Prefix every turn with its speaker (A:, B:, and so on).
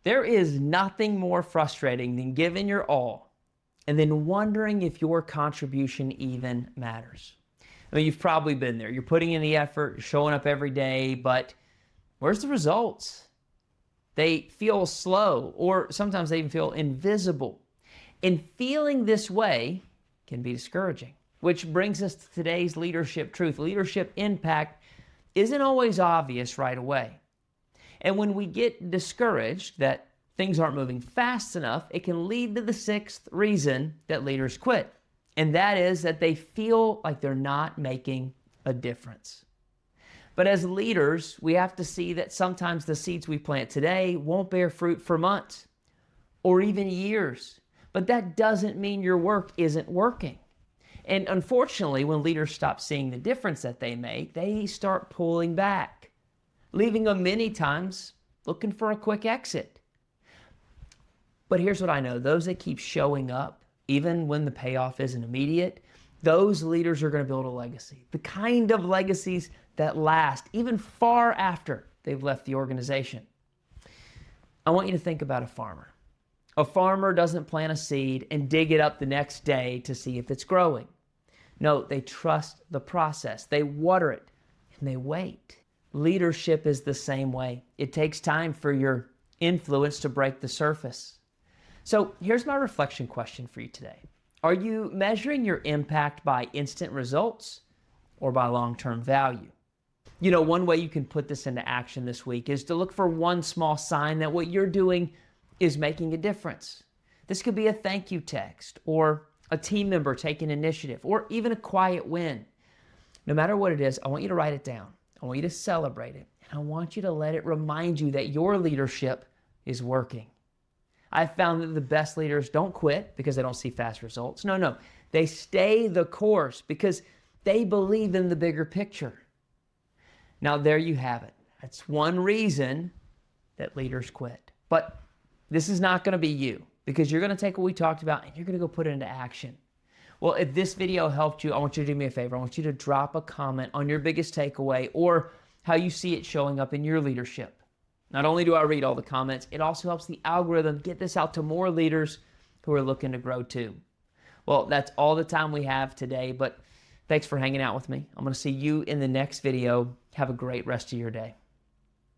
A: There is nothing more frustrating than giving your all and then wondering if your contribution even matters. I mean, you've probably been there. You're putting in the effort, you're showing up every day, but where's the results? They feel slow, or sometimes they even feel invisible. And feeling this way can be discouraging, which brings us to today's leadership truth. Leadership impact isn't always obvious right away. And when we get discouraged that things aren't moving fast enough, it can lead to the sixth reason that leaders quit. And that is that they feel like they're not making a difference. But as leaders, we have to see that sometimes the seeds we plant today won't bear fruit for months or even years. But that doesn't mean your work isn't working. And unfortunately, when leaders stop seeing the difference that they make, they start pulling back, leaving them many times looking for a quick exit. But here's what I know. Those that keep showing up, even when the payoff isn't immediate, those leaders are going to build a legacy. The kind of legacies that last even far after they've left the organization. I want you to think about a farmer. A farmer doesn't plant a seed and dig it up the next day to see if it's growing. No, they trust the process. They water it and they wait. Leadership is the same way. It takes time for your influence to break the surface. So here's my reflection question for you today. Are you measuring your impact by instant results or by long-term value? You know, one way you can put this into action this week is to look for one small sign that what you're doing is making a difference. This could be a thank you text or a team member taking initiative or even a quiet win. No matter what it is, I want you to write it down. I want you to celebrate it. And I want you to let it remind you that your leadership is working. I've found that the best leaders don't quit because they don't see fast results. No. They stay the course because they believe in the bigger picture. Now, there you have it. That's one reason that leaders quit. But this is not going to be you because you're going to take what we talked about and you're going to go put it into action. Well, if this video helped you, I want you to do me a favor. I want you to drop a comment on your biggest takeaway or how you see it showing up in your leadership. Not only do I read all the comments, it also helps the algorithm get this out to more leaders who are looking to grow too. Well, that's all the time we have today, but thanks for hanging out with me. I'm going to see you in the next video. Have a great rest of your day.